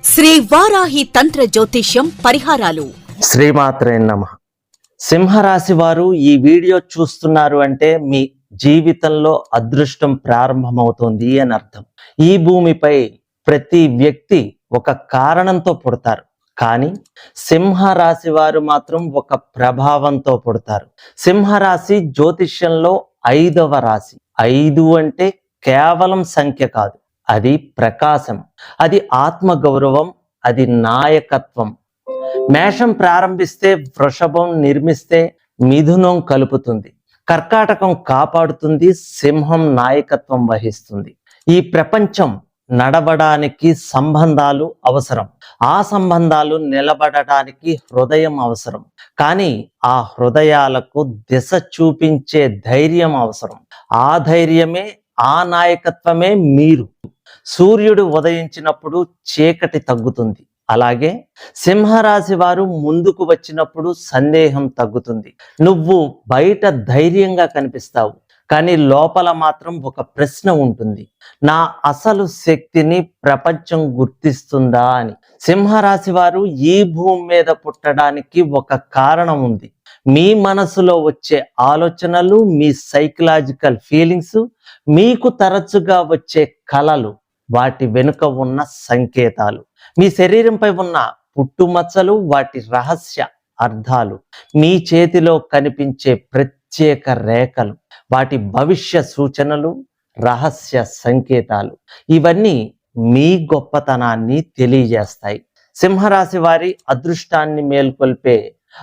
శ్రీ వారాహి తంత్ర జ్యోతిష్యం పరిహారాలు. శ్రీమాత్రే నమః. సింహరాశి వారు ఈ వీడియో చూస్తున్నారు అంటే మీ జీవితంలో అదృష్టం ప్రారంభమవుతుంది అని అర్థం. ఈ భూమిపై ప్రతి వ్యక్తి ఒక కారణంతో పుడతారు, కానీ సింహరాశి వారు మాత్రం ఒక ప్రభావంతో పుడతారు. సింహరాశి జ్యోతిష్యంలో 5వ రాశి. 5 అంటే కేవలం సంఖ్య కాదు, అది ప్రకాశం, అది ఆత్మగౌరవం, అది నాయకత్వం. మేషం ప్రారంభిస్తే వృషభం నిర్మిస్తే మిథునం కలుపుతుంది, కర్కాటకం కాపాడుతుంది, సింహం నాయకత్వం వహిస్తుంది. ఈ ప్రపంచం నడవడానికి సంబంధాలు అవసరం, ఆ సంబంధాలు నిలబడటానికి హృదయం అవసరం. కానీ ఆ హృదయాలకు దిశ చూపించే ధైర్యం అవసరం. ఆ ధైర్యమే, ఆ నాయకత్వమే మీరు. సూర్యుడు ఉదయించినప్పుడు చీకటి తగ్గుతుంది, అలాగే సింహరాశి వారు ముందుకు వచ్చినప్పుడు సందేహం తగ్గుతుంది. నువ్వు బయట ధైర్యంగా కనిపిస్తావు, కానీ లోపల మాత్రం ఒక ప్రశ్న ఉంటుంది, నా అసలు శక్తిని ప్రపంచం గుర్తిస్తుందా అని. సింహరాశి వారు ఈ భూమి మీద పుట్టడానికి ఒక కారణం ఉంది. మీ మనసులో వచ్చే ఆలోచనలు, మీ సైకలాజికల్ ఫీలింగ్స్, మీకు తరచుగా వచ్చే కలలు, వాటి వెనుక ఉన్న సంకేతాలు, మీ శరీరంపై ఉన్న పుట్టుమచ్చలు, వాటి రహస్య అర్థాలు, మీ చేతిలో కనిపించే ప్రత్యేక రేఖలు, వాటి భవిష్య సూచనలు, రహస్య సంకేతాలు, ఇవన్నీ మీ గొప్పతనాన్ని తెలియజేస్తాయి. సింహరాశి వారి అదృష్టాన్ని మేల్కొల్పే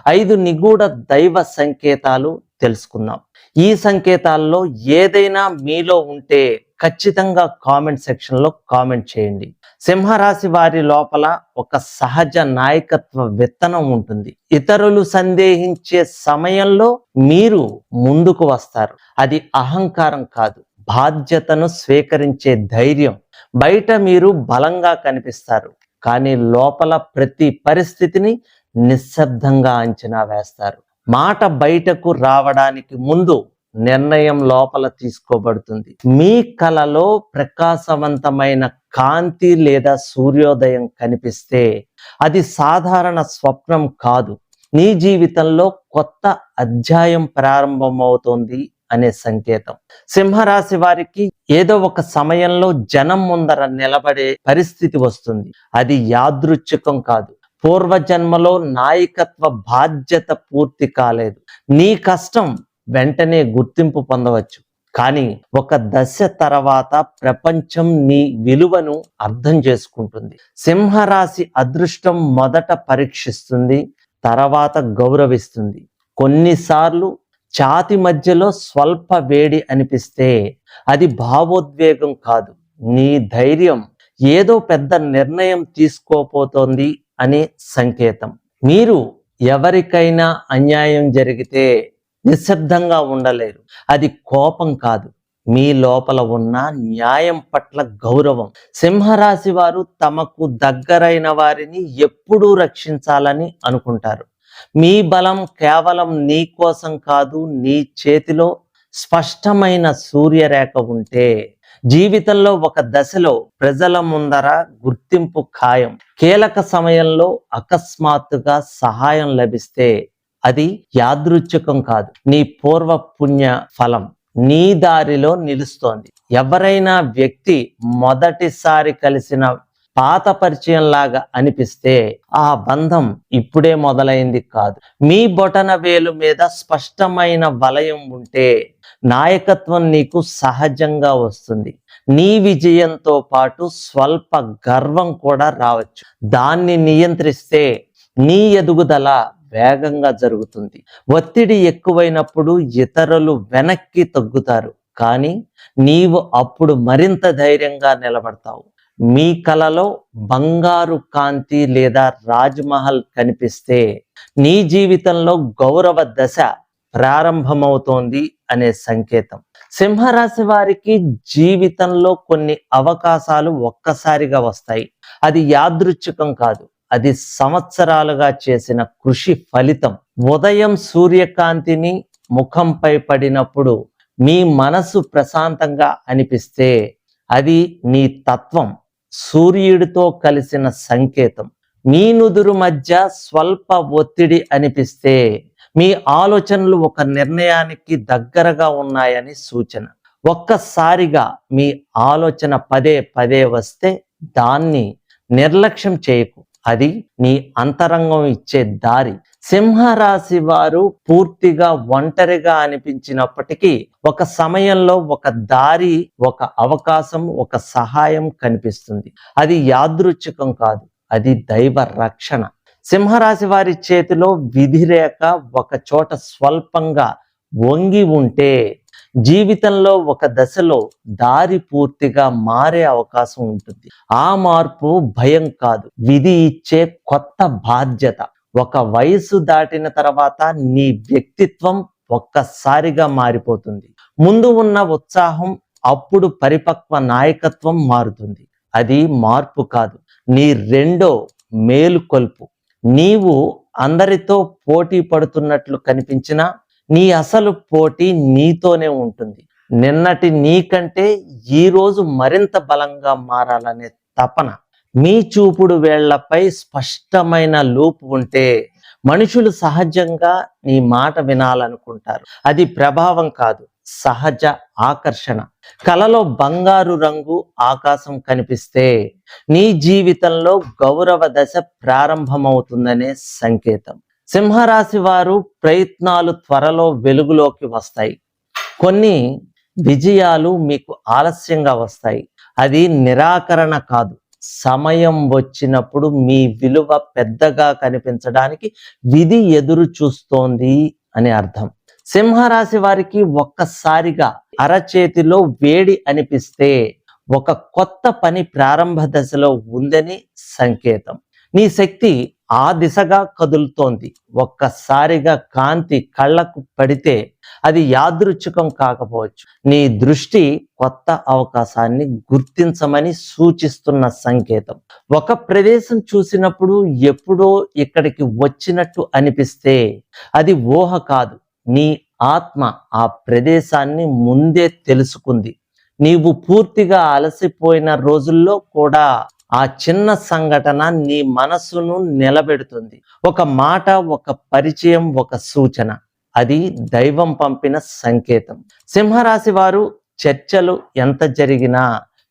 5 నిగూఢ దైవ సంకేతాలు తెలుసుకుందాం. ఈ సంకేతాల్లో ఏదైనా మీలో ఉంటే ఖచ్చితంగా కామెంట్ సెక్షన్లో కామెంట్ చేయండి. సింహరాశి వారి లోపల ఒక సహజ నాయకత్వ విత్తనం ఉంటుంది. ఇతరులు సందేహించే సమయంలో మీరు ముందుకు వస్తారు. అది అహంకారం కాదు, బాధ్యతను స్వీకరించే ధైర్యం. బయట మీరు బలంగా కనిపిస్తారు, కానీ లోపల ప్రతి పరిస్థితిని నిశ్శబ్దంగా అంచనా వేస్తారు. మాట బయటకు రావడానికి ముందు నిర్ణయం లోపల తీసుకోబడుతుంది. మీ కలలో ప్రకాశవంతమైన కాంతి లేదా సూర్యోదయం కనిపిస్తే అది సాధారణ స్వప్నం కాదు, నీ జీవితంలో కొత్త అధ్యాయం ప్రారంభమవుతోంది అనే సంకేతం. సింహరాశి వారికి ఏదో ఒక సమయంలో జనం ముందర నిలబడే పరిస్థితి వస్తుంది. అది యాదృచ్ఛికం కాదు, పూర్వజన్మలో నాయకత్వ బాధ్యత పూర్తి కాలేదు. నీ కష్టం వెంటనే గుర్తింపు పొందవచ్చు, కానీ ఒక దశ తర్వాత ప్రపంచం నీ విలువను అర్థం చేసుకుంటుంది. సింహరాశి అదృష్టం మొదట పరీక్షిస్తుంది, తర్వాత గౌరవిస్తుంది. కొన్నిసార్లు ఛాతి మధ్యలో స్వల్ప వేడి అనిపిస్తే అది భావోద్వేగం కాదు, నీ ధైర్యం ఏదో పెద్ద నిర్ణయం తీసుకోపోతోంది అనే సంకేతం. మీరు ఎవరికైనా అన్యాయం జరిగితే నిశ్శబ్దంగా ఉండలేరు. అది కోపం కాదు, మీ లోపల ఉన్న న్యాయం పట్ల గౌరవం. సింహరాశి వారు తమకు దగ్గరైన వారిని ఎప్పుడూ రక్షించాలని అనుకుంటారు. మీ బలం కేవలం నీ కోసం కాదు, నీ చేతిలో స్పష్టమైన సూర్యరేఖ ఉంటే జీవితంలో ఒక దశలో ప్రజల ముందర గుర్తింపు ఖాయం. కీలక సమయంలో అకస్మాత్తుగా సహాయం లభిస్తే అది యాదృచ్ఛికం కాదు, నీ పూర్వ పుణ్య ఫలం నీ దారిలో నిలుస్తోంది. ఎవరైనా వ్యక్తి మొదటిసారి కలిసిన పాత పరిచయం లాగా అనిపిస్తే ఆ బంధం ఇప్పుడే మొదలైంది కాదు. మీ బొటన వేలు మీద స్పష్టమైన వలయం ఉంటే నాయకత్వం నీకు సహజంగా వస్తుంది. నీ విజయంతో పాటు స్వల్ప గర్వం కూడా రావచ్చు. దాన్ని నియంత్రిస్తే నీ ఎదుగుదల వేగంగా జరుగుతుంది. ఒత్తిడి ఎక్కువైనప్పుడు ఇతరులు వెనక్కి తగ్గుతారు, కానీ నీవు అప్పుడు మరింత ధైర్యంగా నిలబడతావు. మీ కలలో బంగారు కాంతి లేదా రాజ్మహల్ కనిపిస్తే నీ జీవితంలో గౌరవ దశ ప్రారంభమవుతోంది అనే సంకేతం. సింహరాశి వారికి జీవితంలో కొన్ని అవకాశాలు ఒక్కసారిగా వస్తాయి. అది యాదృచ్ఛికం కాదు, అది సంవత్సరాలుగా చేసిన కృషి ఫలితం. ఉదయం సూర్యకాంతిని ముఖంపై పడినప్పుడు మీ మనసు ప్రశాంతంగా అనిపిస్తే అది నీ తత్వం. సూర్యుడితో కలిసిన సంకేతం. మీ నుదురు మధ్య స్వల్ప ఒత్తిడి అనిపిస్తే మీ ఆలోచనలు ఒక నిర్ణయానికి దగ్గరగా ఉన్నాయని సూచన. ఒక్కసారిగా మీ ఆలోచన పదే పదే వస్తే దాన్ని నిర్లక్ష్యం చేయకు. అది నీ అంతరంగం ఇచ్చే దారి. సింహరాశి వారు పూర్తిగా ఒంటరిగా అనిపించినప్పటికీ ఒక సమయంలో ఒక దారి, ఒక అవకాశం, ఒక సహాయం కనిపిస్తుంది. అది యాదృచ్ఛికం కాదు, అది దైవ రక్షణ. సింహరాశి వారి చేతిలో విధిరేఖ ఒక చోట స్వల్పంగా వంగి ఉంటే జీవితంలో ఒక దశలో దారి పూర్తిగా మారే అవకాశం ఉంటుంది. ఆ మార్పు భయం కాదు, విధి ఇచ్చే కొత్త బాధ్యత. ఒక వయసు దాటిన తర్వాత నీ వ్యక్తిత్వం ఒక్కసారిగా మారిపోతుంది. ముందు ఉన్న ఉత్సాహం అప్పుడు పరిపక్వ నాయకత్వం మారుతుంది. అది మార్పు కాదు, నీ రెండో మేలుకొల్పు. నీవు అందరితో పోటీ పడుతున్నట్లు కనిపించినా నీ అసలు పోటీ నీతోనే ఉంటుంది. నిన్నటి నీకంటే ఈరోజు మరింత బలంగా మారాలనే తపన. మీ చూపుడు వేళ్లపై స్పష్టమైన లూప్ ఉంటే మనుషులు సహజంగా నీ మాట వినాలనుకుంటారు. అది ప్రభావం కాదు, సహజ ఆకర్షణ. కలలో బంగారు రంగు ఆకాశం కనిపిస్తే నీ జీవితంలో గౌరవ దశ ప్రారంభమవుతుందనే సంకేతం. సింహరాశి వారు ప్రయత్నాలు త్వరలో వెలుగులోకి వస్తాయి. కొన్ని విజయాలు మీకు ఆలస్యంగా వస్తాయి. అది నిరాకరణ కాదు, సమయం వచ్చినప్పుడు మీ విలువ పెద్దగా కనిపించడానికి విధి ఎదురు చూస్తోంది అని అర్థం. సింహరాశి వారికి ఒక్కసారిగా అరచేతిలో వేడి అనిపిస్తే ఒక కొత్త పని ప్రారంభ దశలో ఉందని సంకేతం. నీ శక్తి ఆ దిశగా కదులుతోంది. ఒక్కసారిగా కాంతి కళ్ళకు పడితే అది యాదృచ్ఛికం కాకపోవచ్చు, నీ దృష్టి కొత్త అవకాశాన్ని గుర్తించమని సూచిస్తున్న సంకేతం. ఒక ప్రదేశం చూసినప్పుడు ఎప్పుడో ఇక్కడికి వచ్చినట్టు అనిపిస్తే అది ఊహ కాదు, నీ ఆత్మ ఆ ప్రదేశాన్ని ముందే తెలుసుకుంది. నీవు పూర్తిగా అలసిపోయిన రోజుల్లో కూడా ఆ చిన్న సంఘటన నీ మనసును నిలబెడుతుంది. ఒక మాట, ఒక పరిచయం, ఒక సూచన. అది దైవం పంపిన సంకేతం. సింహరాశి వారు చర్చలు ఎంత జరిగినా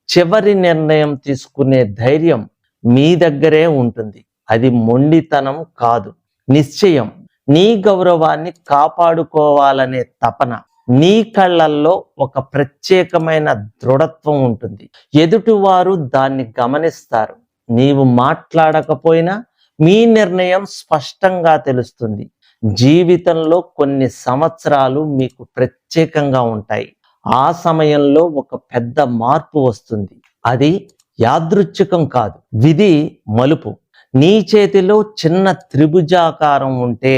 చివరి నిర్ణయం తీసుకునే ధైర్యం మీ దగ్గరే ఉంటుంది. అది మొండితనం కాదు, నిశ్చయం. నీ గౌరవాన్ని కాపాడుకోవాలనే తపన. నీ కళ్ళల్లో ఒక ప్రత్యేకమైన దృఢత్వం ఉంటుంది. ఎదుటివారు దాన్ని గమనిస్తారు. నీవు మాట్లాడకపోయినా మీ నిర్ణయం స్పష్టంగా తెలుస్తుంది. జీవితంలో కొన్ని సంవత్సరాలు మీకు ప్రత్యేకంగా ఉంటాయి. ఆ సమయంలో ఒక పెద్ద మార్పు వస్తుంది. అది యాదృచ్ఛికం కాదు, విధి మలుపు. నీ చేతిలో చిన్న త్రిభుజాకారం ఉంటే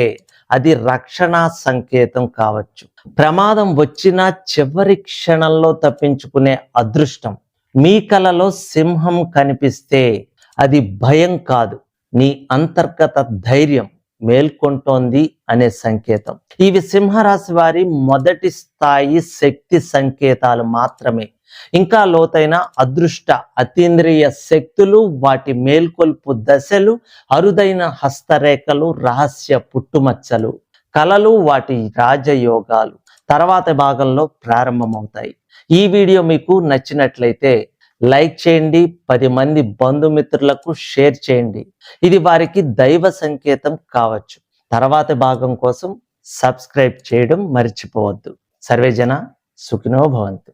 అది రక్షణ సంకేతం కావచ్చు. ప్రమాదం వచ్చినా చివరి క్షణంలో తప్పించుకునే అదృష్టం. మీ కలలో సింహం కనిపిస్తే అది భయం కాదు, నీ అంతర్గత ధైర్యం మేల్కొంటోంది అనే సంకేతం. ఇవి సింహరాశి వారి మొదటి స్థాయి శక్తి సంకేతాలు మాత్రమే. ఇంకా లోతైన అదృష్ట అతీంద్రియ శక్తులు, వాటి మేల్కొల్పు దశలు, అరుదైన హస్తరేఖలు, రహస్య పుట్టుమచ్చలు, కళలు, వాటి రాజయోగాలు తర్వాత భాగంలో ప్రారంభమవుతాయి. ఈ వీడియో మీకు నచ్చినట్లయితే లైక్ చేయండి, 10 మంది బంధుమిత్రులకు షేర్ చేయండి. ఇది వారికి దైవ సంకేతం కావచ్చు. తర్వాతి భాగం కోసం సబ్స్క్రైబ్ చేయడం మర్చిపోవద్దు. సర్వేజన సుఖినో భవంతు.